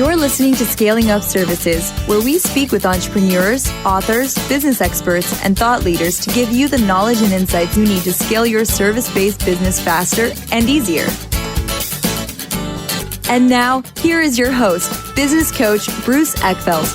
You're listening to Scaling Up Services, where we speak with entrepreneurs, authors, business experts, and thought leaders to give you the knowledge and insights you need to scale your service-based business faster and easier. And now, here is your host, business coach Bruce Eckfeldt.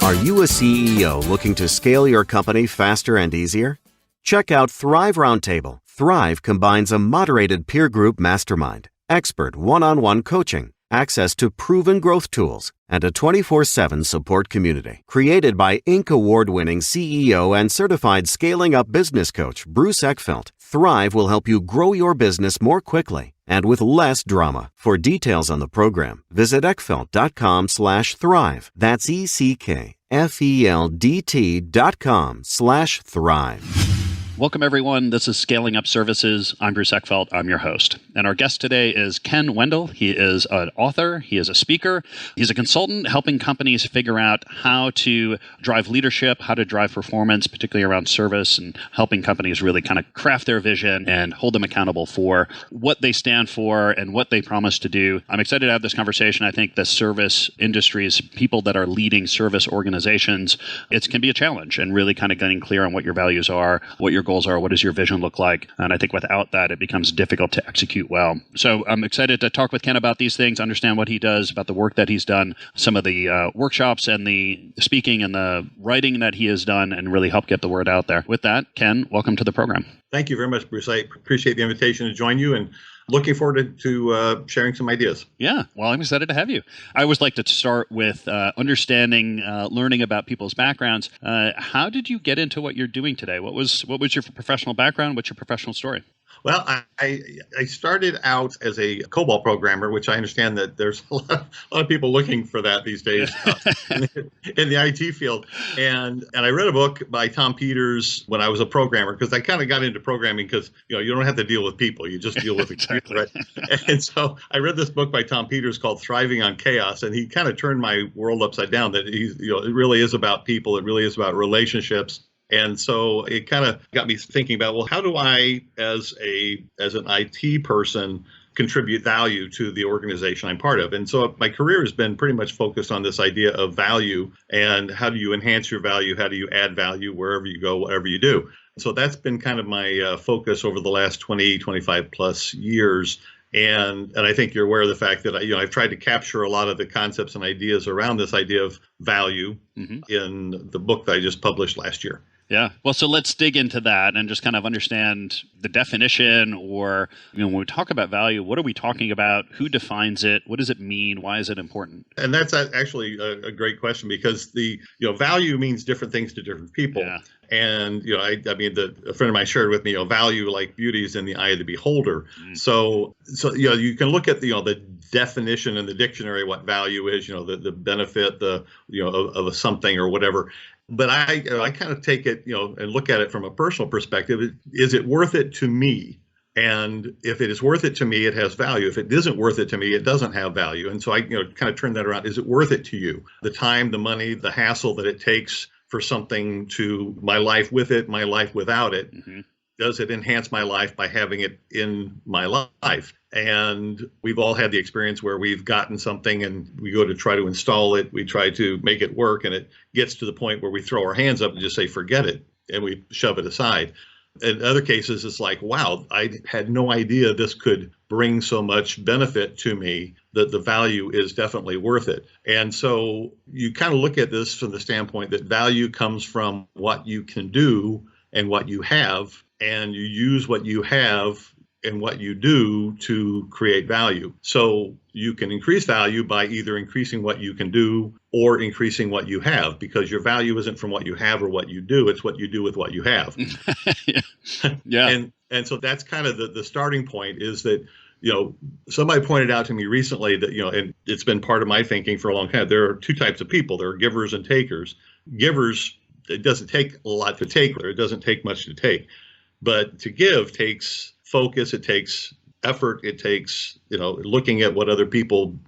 Are you a CEO looking to scale your company faster and easier? Check out Thrive Roundtable. Thrive combines a moderated peer group mastermind, expert one-on-one coaching, access to proven growth tools, and a 24/7 support community. Created by Inc. award-winning CEO and certified scaling up business coach Bruce Eckfeldt, Thrive will help you grow your business more quickly and with less drama. For details on the program, visit eckfeldt.com/thrive. That's ECKFELDT.com/thrive. Welcome, everyone. This is Scaling Up Services. I'm Bruce Eckfeldt. I'm your host. And our guest today is Ken Wendle. He is an author. He is a speaker. He's a consultant helping companies figure out how to drive leadership, how to drive performance, particularly around service, and helping companies really kind of craft their vision and hold them accountable for what they stand for and what they promise to do. I'm excited to have this conversation. I think the service industries, people that are leading service organizations, it can be a challenge, and really kind of getting clear on what your values are, what your goals are, what does your vision look like? And I think without that, it becomes difficult to execute well. So I'm excited to talk with Ken about these things, understand what he does, about the work that he's done, some of the workshops and the speaking and the writing that he has done, and really help get the word out there. With that, Ken, welcome to the program. Thank you very much, Bruce. I appreciate the invitation to join you, and looking forward to sharing some ideas. Yeah, well, I'm excited to have you. I always like to start with understanding, learning about people's backgrounds. How did you get into what you're doing today? What was your professional background? What's your professional story? Well, I started out as a COBOL programmer, which I understand that there's a lot of people looking for that these days in the IT field. And I read a book by Tom Peters when I was a programmer, because I kind of got into programming because you don't have to deal with people, you just deal with exactly. Right? And so I read this book by Tom Peters called Thriving on Chaos, and he kind of turned my world upside down. That it really is about people, it really is about relationships. And so it kind of got me thinking about, well, how do I, as an IT person, contribute value to the organization I'm part of? And so my career has been pretty much focused on this idea of value, and how do you enhance your value? How do you add value wherever you go, whatever you do? So that's been kind of my focus over the last 20, 25 plus years. And I think you're aware of the fact that I've tried to capture a lot of the concepts and ideas around this idea of value in the book that I just published last year. Yeah. Well, so let's dig into that and just kind of understand the definition, or, when we talk about value, what are we talking about? Who defines it? What does it mean? Why is it important? And that's actually a great question, because the value means different things to different people. Yeah. And, a friend of mine shared with me, value, like beauty, is in the eye of the beholder. So you can look at the definition in the dictionary, what value is, the benefit, of something or whatever. But I kind of take it, and look at it from a personal perspective. Is it worth it to me? And if it is worth it to me, it has value. If it isn't worth it to me, it doesn't have value. And so I kind of turn that around. Is it worth it to you? The time, the money, the hassle that it takes for something, to my life with it, my life without it. Does it enhance my life by having it in my life? And we've all had the experience where we've gotten something and we go to try to install it. We try to make it work, and it gets to the point where we throw our hands up and just say, forget it, and we shove it aside. In other cases, it's like, wow, I had no idea this could bring so much benefit to me, that the value is definitely worth it. And so you kind of look at this from the standpoint that value comes from what you can do and what you have, and you use what you have and what you do to create value. So you can increase value by either increasing what you can do or increasing what you have, because your value isn't from what you have or what you do, it's what you do with what you have. Yeah. And so that's kind of the starting point, is that, somebody pointed out to me recently that, and it's been part of my thinking for a long time, there are two types of people. There are givers and takers. Givers, it doesn't take a lot to take, or it doesn't take much to take. But to give takes focus, it takes effort, it takes, looking at what other people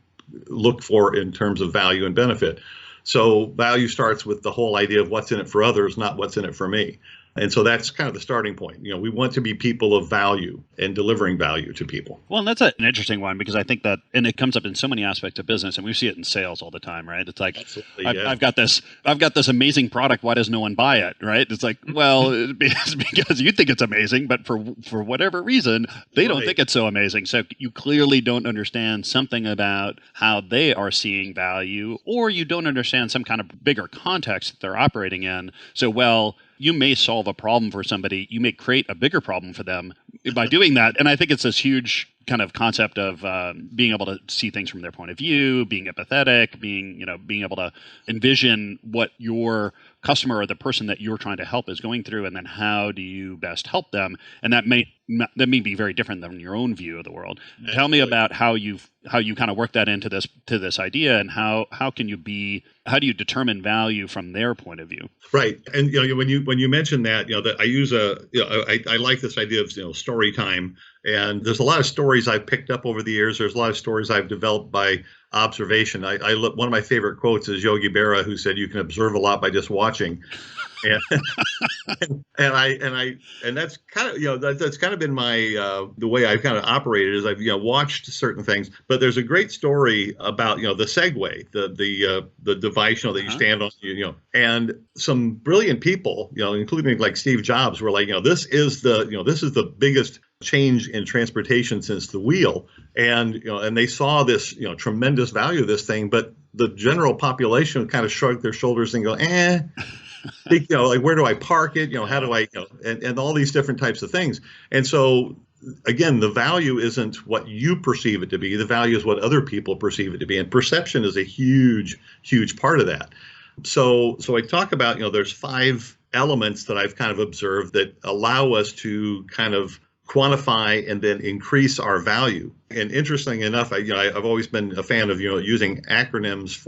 look for in terms of value and benefit. So value starts with the whole idea of what's in it for others, not what's in it for me. And so that's kind of the starting point. We want to be people of value and delivering value to people. Well, and that's an interesting one because I think that, and it comes up in so many aspects of business, and we see it in sales all the time, right? It's like, I've got this amazing product. Why does no one buy it, right? It's like, well, it's because you think it's amazing, but for whatever reason, they don't think it's so amazing. So you clearly don't understand something about how they are seeing value, or you don't understand some kind of bigger context that they're operating in. So, well, you may solve a problem for somebody. You may create a bigger problem for them by doing that. And I think it's this huge kind of concept of being able to see things from their point of view, being empathetic, being able to envision what your customer or the person that you're trying to help is going through, and then how do you best help them? And that may be very different than your own view of the world. Absolutely. Tell me about how you kind of work that into this idea, and how do you determine value from their point of view? Right. And when you mention that, that I use I like this idea of story time. And there's a lot of stories I've picked up over the years. There's a lot of stories I've developed by observation. One of my favorite quotes is Yogi Berra, who said, "You can observe a lot by just watching." And that's kind of that's kind of been my the way I've kind of operated is I've watched certain things. But there's a great story about the Segway, the device that you stand on, and some brilliant people, including like Steve Jobs, were like, this is the biggest change in transportation since the wheel, and they saw this tremendous value of this thing, but the general population kind of shrugged their shoulders and go, like, where do I park it? How do I, and all these different types of things. And so again, the value isn't what you perceive it to be. The value is what other people perceive it to be. And perception is a huge, huge part of that. So I talk about, there's 5 elements that I've kind of observed that allow us to kind of quantify and then increase our value. And interesting enough, I've always been a fan of, using acronyms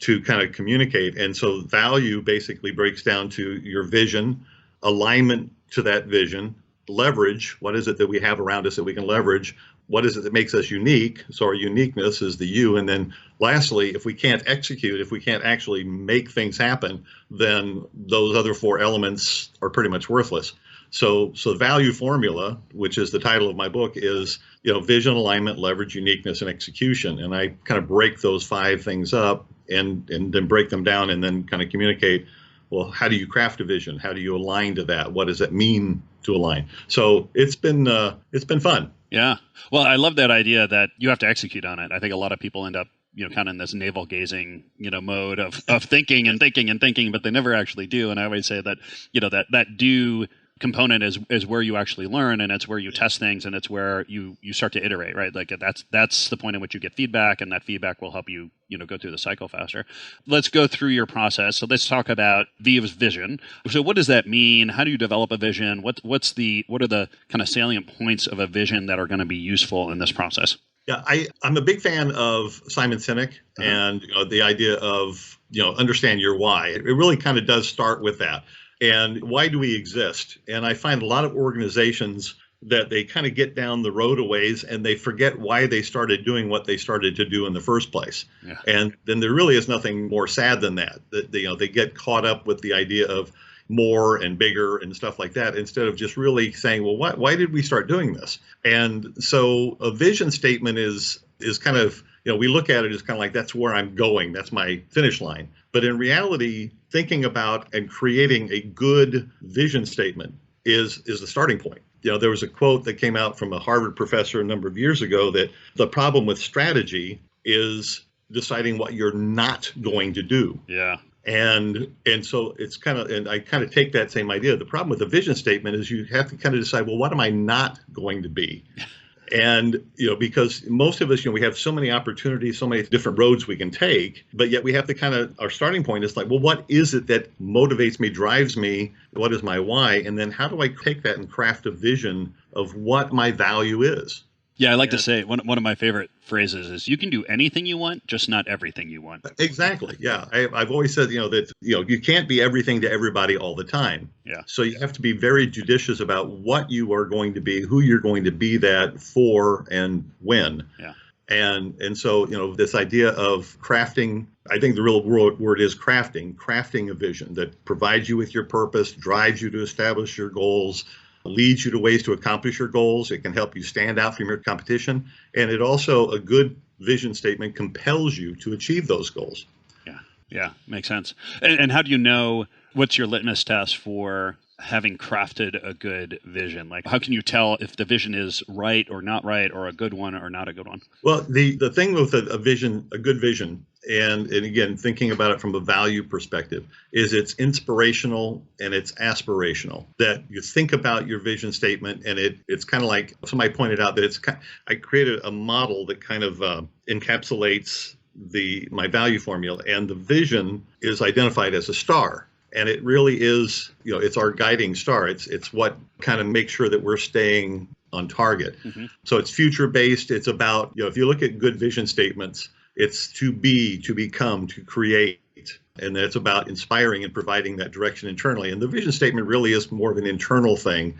to kind of communicate. And so value basically breaks down to your vision, alignment to that vision, leverage. What is it that we have around us that we can leverage? What is it that makes us unique? So our uniqueness is the you. And then lastly, if we can't execute, if we can't actually make things happen, then those other 4 elements are pretty much worthless. So the value formula, which is the title of my book, is vision, alignment, leverage, uniqueness, and execution. And I kind of break those 5 things up and then break them down and then kind of communicate, well, how do you craft a vision? How do you align to that? What does it mean to align? So it's been fun. Yeah. Well, I love that idea that you have to execute on it. I think a lot of people end up kind of in this navel gazing, mode of thinking and thinking and thinking, but they never actually do. And I always say that, that do component is where you actually learn, and it's where you test things, and it's where you start to iterate, right? Like that's the point in which you get feedback, and that feedback will help you go through the cycle faster. Let's go through your process. So let's talk about V's vision. So what does that mean? How do you develop a vision? What are the kind of salient points of a vision that are going to be useful in this process? Yeah, I'm a big fan of Simon Sinek and the idea of understand your why. It really kind of does start with that. And why do we exist? And I find a lot of organizations that they kind of get down the road a ways and they forget why they started doing what they started to do in the first place. Yeah. And then there really is nothing more sad than that they get caught up with the idea of more and bigger and stuff like that, instead of just really saying, well, why did we start doing this? And so a vision statement is kind of, we look at it as kind of like, that's where I'm going. That's my finish line. But in reality, thinking about and creating a good vision statement is the starting point. There was a quote that came out from a Harvard professor a number of years ago that the problem with strategy is deciding what you're not going to do. Yeah. And so it's kind of, and I kind of take that same idea. The problem with a vision statement is you have to kind of decide, well, what am I not going to be? And, because most of us, we have so many opportunities, so many different roads we can take, but yet we have to kind of, our starting point is like, well, what is it that motivates me, drives me? What is my why? And then how do I take that and craft a vision of what my value is? Yeah, I like to say one of my favorite phrases is you can do anything you want, just not everything you want. Exactly. Yeah. I've always said, that, you can't be everything to everybody all the time. Yeah. So you have to be very judicious about what you are going to be, who you're going to be that for, and when. Yeah. And so, this idea of crafting I think the real word is crafting a vision that provides you with your purpose, drives you to establish your goals, leads you to ways to accomplish your goals. It can help you stand out from your competition. And it also, a good vision statement compels you to achieve those goals. Yeah, makes sense. And how do you know, what's your litmus test for having crafted a good vision? Like, how can you tell if the vision is right or not right, or a good one or not a good one? Well, the thing with a vision, a good vision, and again, thinking about it from a value perspective, is it's inspirational and it's aspirational. That you think about your vision statement, and it's kind of like somebody pointed out that I created a model that kind of encapsulates my value formula, and the vision is identified as a star. And it really is, it's our guiding star. It's what kind of makes sure that we're staying on target. Mm-hmm. So it's future-based. It's about, if you look at good vision statements, it's to be, to become, to create. And it's about inspiring and providing that direction internally. And the vision statement really is more of an internal thing.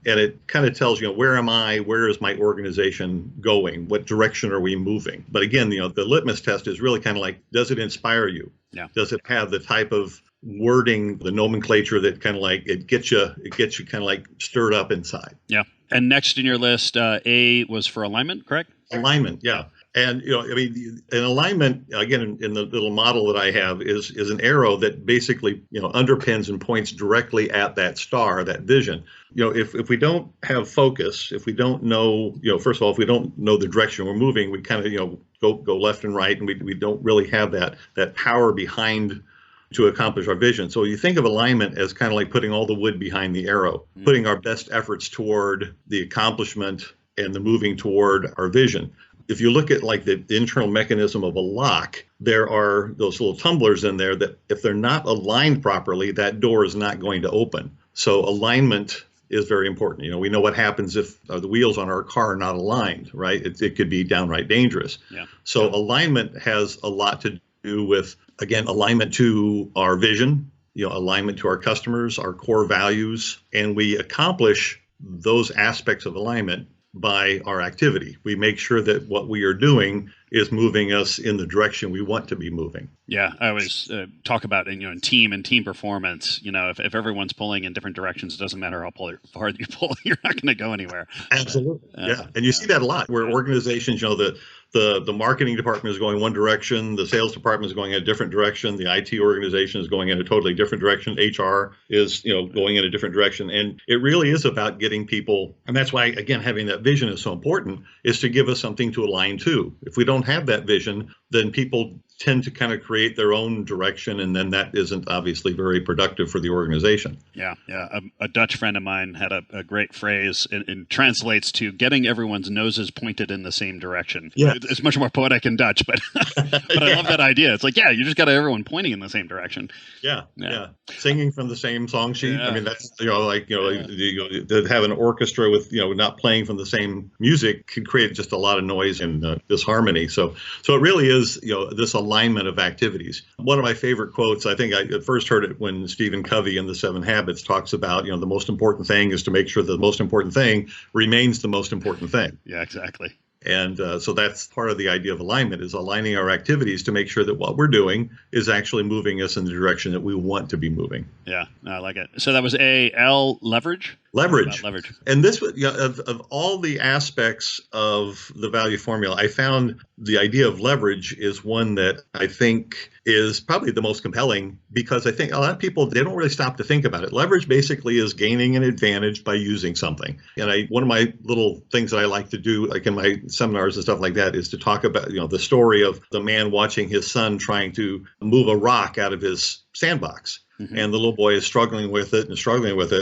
And it kind of tells, where am I? Where is my organization going? What direction are we moving? But again, the litmus test is really kind of like, does it inspire you? Yeah. Does it have the type of wording, the nomenclature that kind of like it gets you kind of like stirred up inside? Yeah. And next in your list, A was for alignment, correct? Alignment, yeah. And, an alignment, again, in the little model that I have is an arrow that basically, underpins and points directly at that star, that vision. If we don't have focus, if we don't know, first of all, if we don't know the direction we're moving, we kind of, go left and right, and we don't really have that power behind to accomplish our vision. So you think of alignment as kind of like putting all the wood behind the arrow, putting our best efforts toward the accomplishment and the moving toward our vision. If you look at like the internal mechanism of a lock, there are those little tumblers in there that if they're not aligned properly, that door is not going to open. So alignment is very important. We know what happens if the wheels on our car are not aligned, right? It could be downright dangerous. Yeah. So alignment has a lot to do with, again, alignment to our vision, alignment to our customers, our core values, and we accomplish those aspects of alignment by our activity. We make sure that what we are doing is moving us in the direction we want to be moving. Yeah, I always talk about in team performance. If everyone's pulling in different directions, it doesn't matter how hard you pull, you're not going to go anywhere. Absolutely, yeah. And you see that a lot where organizations, the marketing department is going one direction, the sales department is going in a different direction, the IT organization is going in a totally different direction, HR is going in a different direction, and it really is about getting people. And that's why, again, having that vision is so important, is to give us something to align to. If we don't have that vision, then people tend to kind of create their own direction, and then that isn't obviously very productive for the organization. Yeah. A Dutch friend of mine had a great phrase, and translates to getting everyone's noses pointed in the same direction. Yeah. It's much more poetic in Dutch, but but I love that idea. It's like, you just got everyone pointing in the same direction. Yeah. Singing from the same song sheet. Yeah. I mean, that's, to have an orchestra with, not playing from the same music can create just a lot of noise and disharmony. So it really is, this alignment of activities. One of my favorite quotes, I think I first heard it when Stephen Covey in the 7 Habits talks about, the most important thing is to make sure the most important thing remains the most important thing. Yeah, exactly. And so that's part of the idea of alignment, is aligning our activities to make sure that what we're doing is actually moving us in the direction that we want to be moving. Yeah, I like it. So that was L, leverage? Leverage. And this, of all the aspects of the value formula, I found the idea of leverage is one that I think is probably the most compelling, because I think a lot of people, they don't really stop to think about it. Leverage basically is gaining an advantage by using something. And one of my little things that I like to do, like in my seminars and stuff like that, is to talk about, the story of the man watching his son trying to move a rock out of his sandbox. Mm-hmm. And the little boy is struggling with it.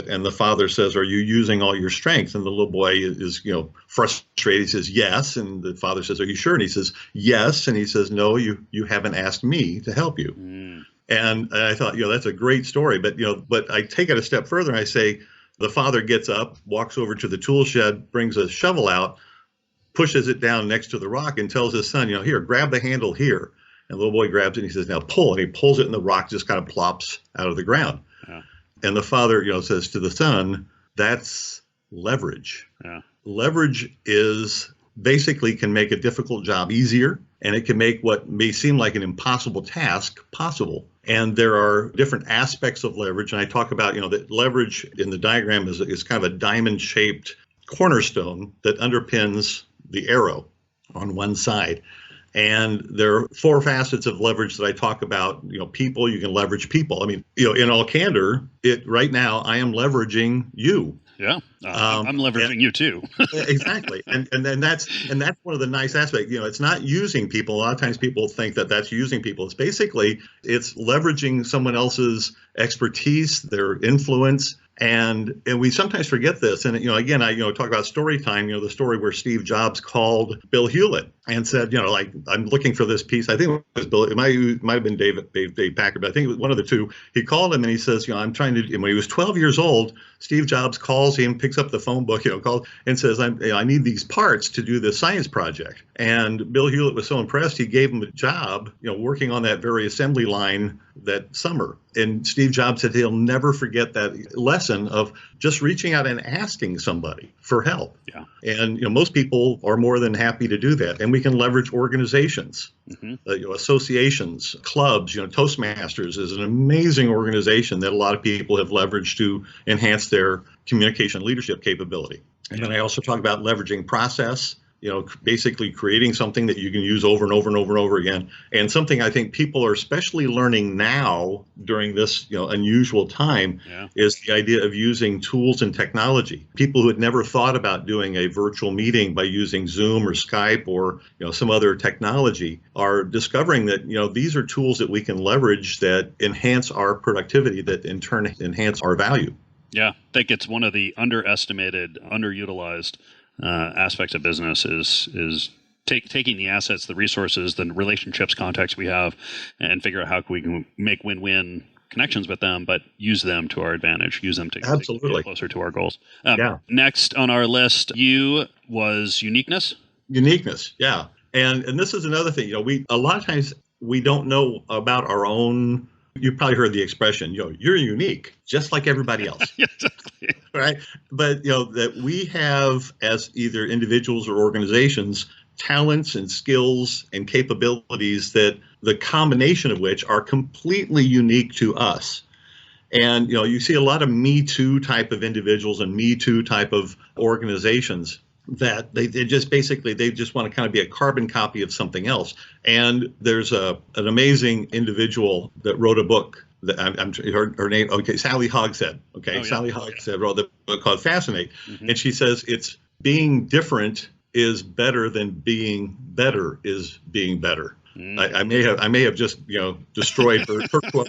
And the father says, "Are you using all your strength?" And the little boy is, frustrated. He says, "Yes." And the father says, "Are you sure?" And he says, "Yes." And he says, "No, you haven't asked me to help you." Mm. And I thought, that's a great story. But, but I take it a step further and I say, the father gets up, walks over to the tool shed, brings a shovel out, pushes it down next to the rock and tells his son, "Here, grab the handle here." And the little boy grabs it and he says, "Now pull." And he pulls it and the rock just kind of plops out of the ground. Yeah. And the father, says to the son, "That's leverage." Yeah. Leverage is basically can make a difficult job easier and it can make what may seem like an impossible task possible. And there are different aspects of leverage. And I talk about, that leverage in the diagram is kind of a diamond-shaped cornerstone that underpins the arrow on one side. And there are 4 facets of leverage that I talk about. People, you can leverage people. I mean, in all candor, right now I am leveraging you. Yeah, I'm leveraging you too. Exactly, and that's one of the nice aspects. It's not using people. A lot of times people think that that's using people. It's leveraging someone else's expertise, their influence. And we sometimes forget this. And, again, I talk about story time, the story where Steve Jobs called Bill Hewlett and said, I'm looking for this piece. I think it was Bill. It might have been Dave Packard, but I think it was one of the two. He called him and he says, I'm trying to, and when he was 12 years old, Steve Jobs calls him, picks up the phone book, calls and says, I need these parts to do this science project. And Bill Hewlett was so impressed, he gave him a job, working on that very assembly line that summer. And Steve Jobs said he'll never forget that lesson of just reaching out and asking somebody for help. Yeah. And most people are more than happy to do that. And we can leverage organizations, associations, clubs. Toastmasters is an amazing organization that a lot of people have leveraged to enhance their communication leadership capability. And then I also talk about leveraging process. Basically creating something that you can use over and over and over and over again. And something I think people are especially learning now during this, unusual time is the idea of using tools and technology. People who had never thought about doing a virtual meeting by using Zoom or Skype or, some other technology are discovering that, these are tools that we can leverage that enhance our productivity, that in turn enhance our value. Yeah, I think it's one of the underestimated, underutilized aspects of business is taking the assets, the resources, the relationships, contacts we have, and figure out how we can make win-win connections with them, but use them to our advantage, use them to get closer to our goals. Next on our list, was uniqueness. Uniqueness, yeah. And this is another thing, a lot of times we don't know about our own. You've probably heard the expression, you're unique, just like everybody else. Exactly. Right. But, that we have as either individuals or organizations, talents and skills and capabilities that the combination of which are completely unique to us. And, you see a lot of Me Too type of individuals and Me Too type of organizations that they just want to kind of be a carbon copy of something else. And there's an amazing individual that wrote a book that her name, Sally Hogshead. Sally Hogshead wrote the book called Fascinate. Mm-hmm. And she says it's being different is better than being better is being better. I may have just destroyed her quote,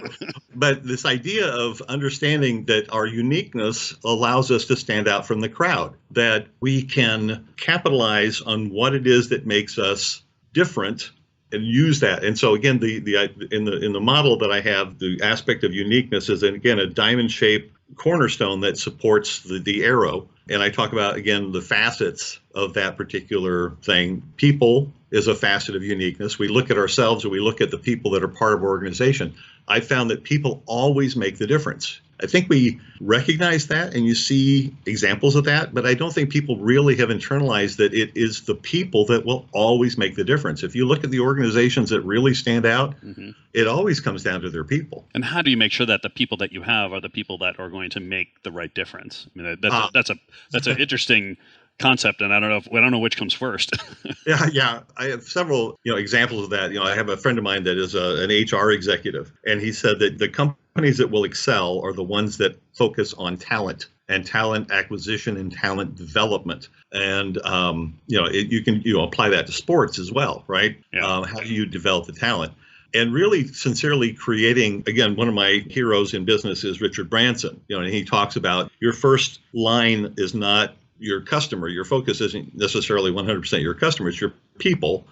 but this idea of understanding that our uniqueness allows us to stand out from the crowd, that we can capitalize on what it is that makes us different and use that. And so again, in the model that I have, the aspect of uniqueness is again a diamond-shaped cornerstone that supports the arrow. And I talk about, again, the facets of that particular thing. People is a facet of uniqueness. We look at ourselves or we look at the people that are part of our organization. I found that people always make the difference. I think we recognize that and you see examples of that, but I don't think people really have internalized that it is the people that will always make the difference. If you look at the organizations that really stand out, it always comes down to their people. And how do you make sure that the people that you have are the people that are going to make the right difference? I mean, that's an interesting concept, and I don't know which comes first. Yeah. I have several examples of that. I have a friend of mine that is an HR executive, and he said that the companies that will excel are the ones that focus on talent and talent acquisition and talent development. And you can apply that to sports as well, right? Yeah. How do you develop the talent? And really sincerely creating, again, one of my heroes in business is Richard Branson. And he talks about your first line is not your customer. Your focus isn't necessarily 100% your customer, it's your people.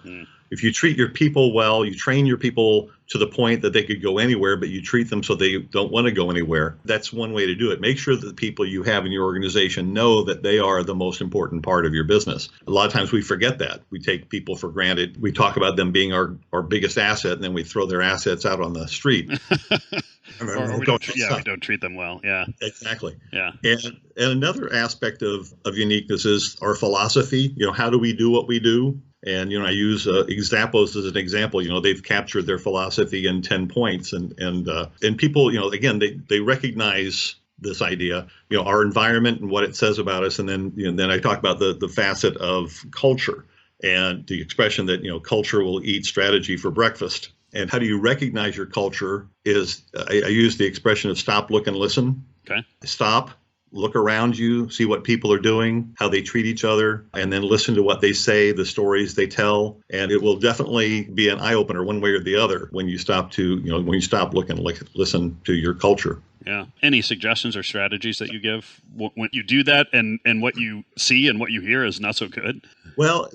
If you treat your people well, you train your people to the point that they could go anywhere, but you treat them so they don't want to go anywhere. That's one way to do it. Make sure that the people you have in your organization know that they are the most important part of your business. A lot of times we forget that. We take people for granted. We talk about them being our biggest asset, and then we throw their assets out on the street. We don't treat them well. Yeah, exactly. Yeah. And another aspect of uniqueness is our philosophy. How do we do what we do? And, I use Zappos as an example. They've captured their philosophy in 10 points. And people, again, they recognize this idea, our environment and what it says about us. And then I talk about the facet of culture and the expression that, culture will eat strategy for breakfast. And how do you recognize your culture is I use the expression of stop, look, and listen. Okay. Stop. Look around you, see what people are doing, how they treat each other, and then listen to what they say, the stories they tell. And it will definitely be an eye opener one way or the other when you stop looking, listen to your culture. Yeah. Any suggestions or strategies that you give when you do that and what you see and what you hear is not so good? Well,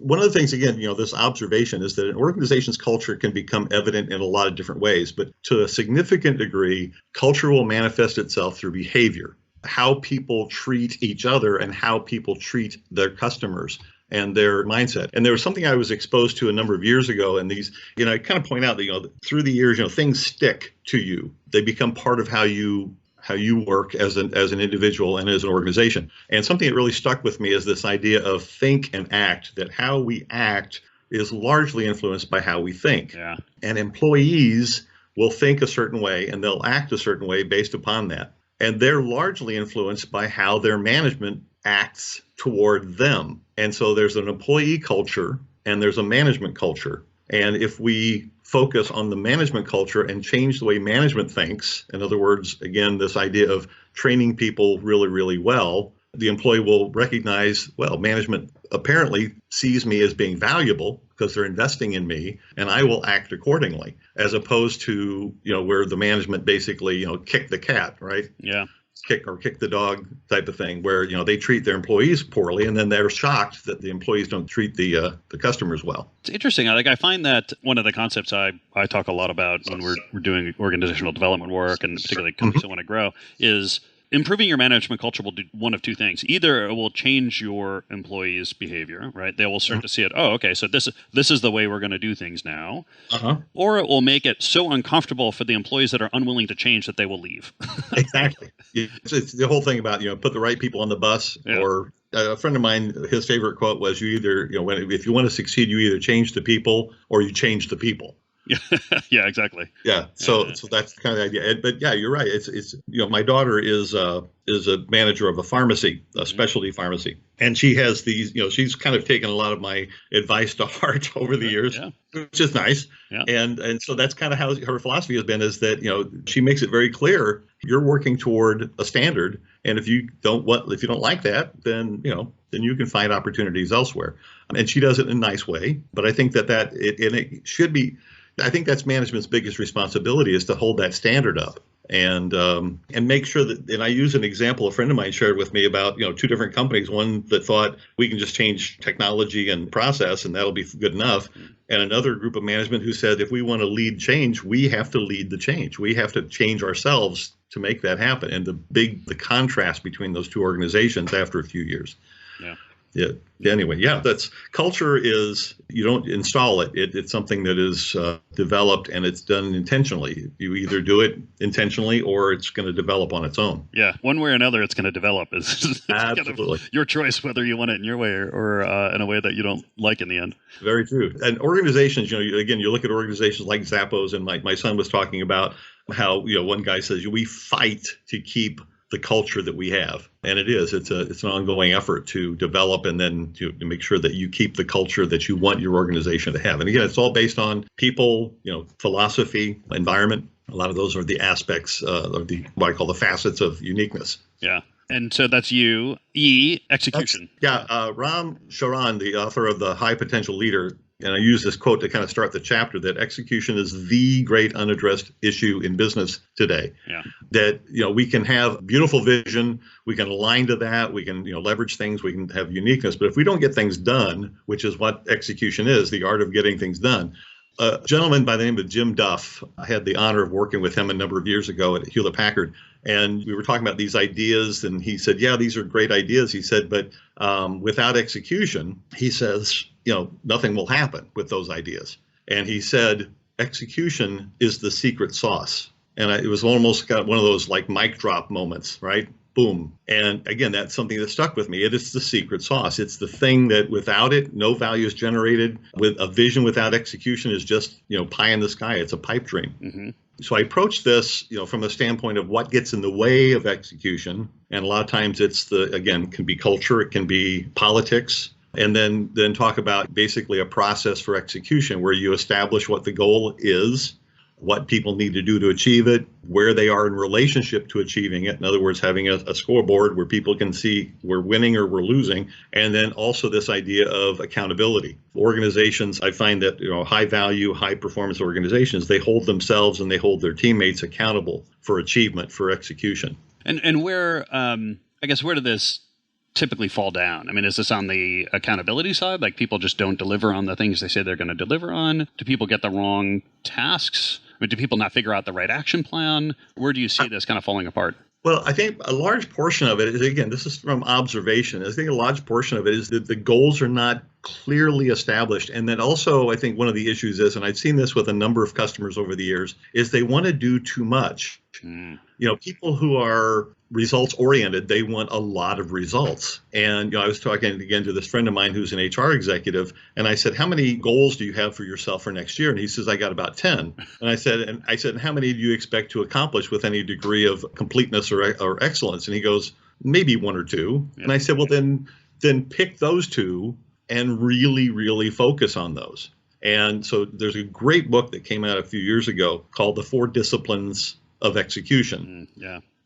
one of the things, again, this observation is that an organization's culture can become evident in a lot of different ways, but to a significant degree, culture will manifest itself through behavior, how people treat each other and how people treat their customers and their mindset. And there was something I was exposed to a number of years ago, and these, I kind of point out that, through the years, things stick to you. They become part of how you work as an individual and as an organization. And something that really stuck with me is this idea of think and act, that how we act is largely influenced by how we think. Yeah. And employees will think a certain way and they'll act a certain way based upon that. And they're largely influenced by how their management acts toward them. And so there's an employee culture and there's a management culture. And if we focus on the management culture and change the way management thinks, in other words, again, this idea of training people really, really well, the employee will recognize, well, management apparently sees me as being valuable because they're investing in me, and I will act accordingly, as opposed to, where the management basically, kick the cat, right? Yeah. Kick the dog type of thing, where they treat their employees poorly, and then they're shocked that the employees don't treat the customers well. It's interesting. I find that one of the concepts I talk a lot about when we're doing organizational development work, and particularly companies that want to grow, is improving your management culture will do one of two things. Either it will change your employees' behavior, right? They will start to see it. Oh, okay, so this is the way we're going to do things now. Or it will make it so uncomfortable for the employees that are unwilling to change that they will leave. Exactly. It's the whole thing about, put the right people on the bus. Yeah. Or a friend of mine, his favorite quote was, you either, if you want to succeed, you either change the people or you change the people. Yeah, exactly. Yeah. So that's kind of the idea. But yeah, you're right. It's my daughter is a manager of a pharmacy, a specialty pharmacy. And she has these, she's kind of taken a lot of my advice to heart over the years, which is nice. Yeah. And so that's kind of how her philosophy has been, is that, she makes it very clear you're working toward a standard. And if you don't like that, then you can find opportunities elsewhere. And she does it in a nice way. But I think that it should be, I think that's management's biggest responsibility, is to hold that standard up and make sure that, and I use an example a friend of mine shared with me about, two different companies, one that thought we can just change technology and process and that'll be good enough. And another group of management who said, if we want to lead change, we have to lead the change. We have to change ourselves to make that happen. And the contrast between those two organizations after a few years. Yeah. Yeah. Anyway, that's culture is, you don't install it. It's something that is developed, and it's done intentionally. You either do it intentionally or it's going to develop on its own. Yeah. One way or another, it's going to develop. It's absolutely kind of your choice, whether you want it in your way or in a way that you don't like in the end. Very true. And organizations, again, you look at organizations like Zappos, and my son was talking about how, one guy says, we fight to keep the culture that we have. And it's an ongoing effort to develop and then to make sure that you keep the culture that you want your organization to have. And again, it's all based on people, philosophy, environment. A lot of those are the aspects of what I call the facets of uniqueness. Yeah. And so that's execution. Ram Charan, the author of The High Potential Leader, and I use this quote to kind of start the chapter, that execution is the great unaddressed issue in business today. Yeah. That, we can have beautiful vision, we can align to that, we can, leverage things, we can have uniqueness. But if we don't get things done, which is what execution is, the art of getting things done. A gentleman by the name of Jim Duff, I had the honor of working with him a number of years ago at Hewlett Packard. And we were talking about these ideas, and he said, yeah, these are great ideas. He said, but without execution, he says, nothing will happen with those ideas. And he said, execution is the secret sauce. And it was almost got one of those like mic drop moments, right? boom. And again, that's something that stuck with me. It is the secret sauce. It's the thing that without it, no value is generated. With a vision without execution is just, pie in the sky. It's a pipe dream. Mm-hmm. So I approach this, from the standpoint of what gets in the way of execution. And a lot of times it's can be culture, it can be politics. And then talk about basically a process for execution where you establish what the goal is, what people need to do to achieve it, where they are in relationship to achieving it. In other words, having a scoreboard where people can see we're winning or we're losing. And then also this idea of accountability. Organizations, I find that, high value, high performance organizations, they hold themselves and they hold their teammates accountable for achievement, for execution. And where, where did this typically fall down? I mean, is this on the accountability side? Like people just don't deliver on the things they say they're going to deliver on? Do people get the wrong tasks? I mean, do people not figure out the right action plan? Where do you see this kind of falling apart? Well, I think a large portion of it is, again, this is from observation. I think a large portion of it is that the goals are not clearly established. And then also, I think one of the issues is, and I've seen this with a number of customers over the years, is they want to do too much. People who are results oriented, they want a lot of results. And I was talking again to this friend of mine who's an HR executive, and I said, "How many goals do you have for yourself for next year?" And he says, "I got about 10." And I said, "How many do you expect to accomplish with any degree of completeness or excellence?" And he goes, "Maybe 1 or 2." Yeah. And I said, "Well, then pick those 2 and really, really focus on those." And so there's a great book that came out a few years ago called The 4 Disciplines of Execution.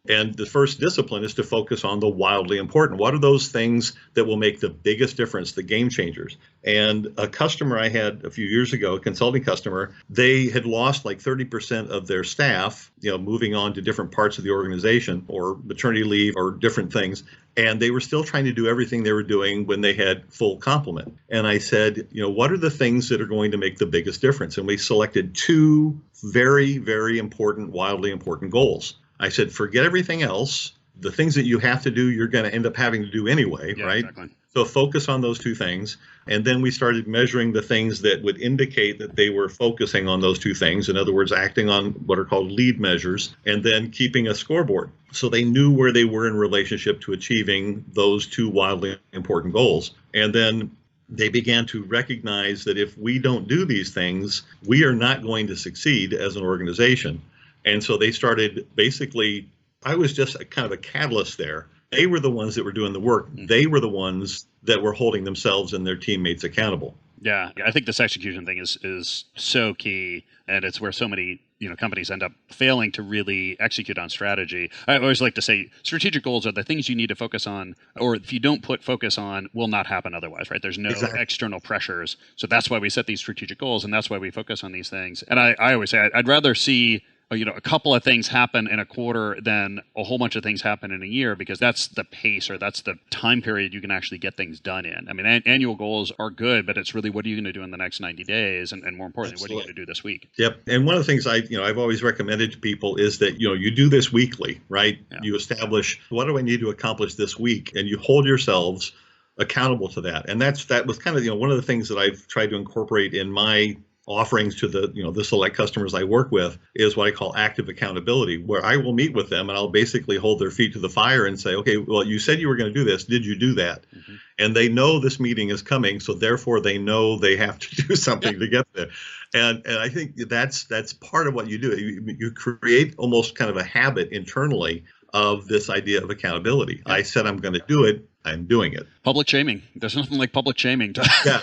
And the first discipline is to focus on the wildly important. What are those things that will make the biggest difference, the game changers? And a customer I had a few years ago, a consulting customer, they had lost like 30% of their staff, moving on to different parts of the organization or maternity leave or different things. And they were still trying to do everything they were doing when they had full complement. And I said, what are the things that are going to make the biggest difference? And we selected 2 very, very important, wildly important goals. I said, forget everything else. The things that you have to do, you're going to end up having to do anyway, right? Exactly. So focus on those 2 things. And then we started measuring the things that would indicate that they were focusing on those 2 things. In other words, acting on what are called lead measures, and then keeping a scoreboard. So they knew where they were in relationship to achieving those 2 wildly important goals. And then they began to recognize that if we don't do these things, we are not going to succeed as an organization. And so they started basically, I was just kind of a catalyst there. They were the ones that were doing the work. They were the ones that were holding themselves and their teammates accountable. Yeah, I think this execution thing is so key, and it's where so many companies end up failing to really execute on strategy. I always like to say strategic goals are the things you need to focus on, or if you don't put focus on, will not happen otherwise, right? There's no external pressures. So that's why we set these strategic goals, and that's why we focus on these things. And I always say I'd rather see a couple of things happen in a quarter than a whole bunch of things happen in a year, because that's the pace or that's the time period you can actually get things done in. I mean, annual goals are good, but it's really what are you going to do in the next 90 days? And more importantly, Absolutely. What are you going to do this week? Yep. And one of the things I've always recommended to people is that, you do this weekly, right? Yeah. You establish, what do I need to accomplish this week? And you hold yourselves accountable to that. And that was kind of, one of the things that I've tried to incorporate in my offerings to the select customers I work with is what I call active accountability, where I will meet with them and I'll basically hold their feet to the fire and say, okay, well, you said you were going to do this. Did you do that? Mm-hmm. And they know this meeting is coming, so therefore they know they have to do something to get there. And I think that's part of what you do. You create almost kind of a habit internally of this idea of accountability. Yeah. I said I'm going to do it. I'm doing it. Public shaming. There's nothing like public shaming. I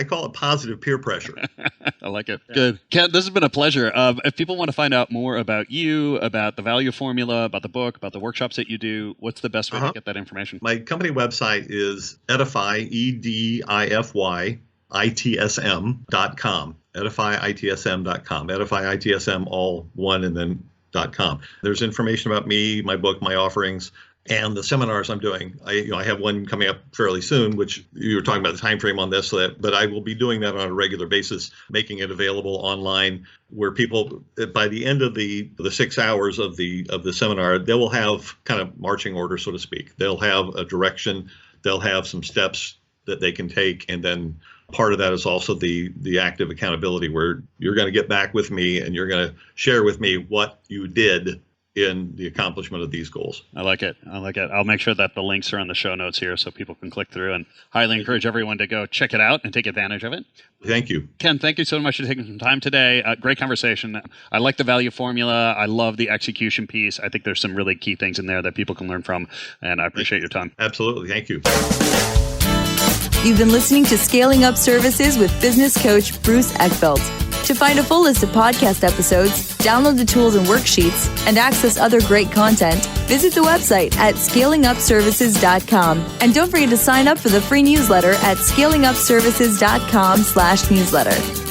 call it positive peer pressure. I like it. Yeah. Good. Ken, this has been a pleasure. If people want to find out more about you, about the value formula, about the book, about the workshops that you do, what's the best way to get that information? My company website is Edify, EDIFY, ITSM.com. EdifyITSM.com. Edify ITSM, all one and then .com. There's information about me, my book, my offerings, and the seminars I'm doing. I have one coming up fairly soon, which you were talking about the time frame on this, but I will be doing that on a regular basis, making it available online, where people, by the end of the 6 hours of the seminar, they will have kind of marching order, so to speak. They'll have a direction, they'll have some steps that they can take, and then part of that is also the active accountability, where you're going to get back with me and you're going to share with me what you did in the accomplishment of these goals. I like it. I'll make sure that the links are in the show notes here so people can click through, and highly encourage everyone to go check it out and take advantage of it. Thank you. Ken, thank you so much for taking some time today. Great conversation. I like the value formula. I love the execution piece. I think there's some really key things in there that people can learn from, and I appreciate your time. Absolutely. Thank you. You've been listening to Scaling Up Services with business coach Bruce Eckfeldt. To find a full list of podcast episodes, download the tools and worksheets, and access other great content, visit the website at scalingupservices.com. And don't forget to sign up for the free newsletter at scalingupservices.com/newsletter.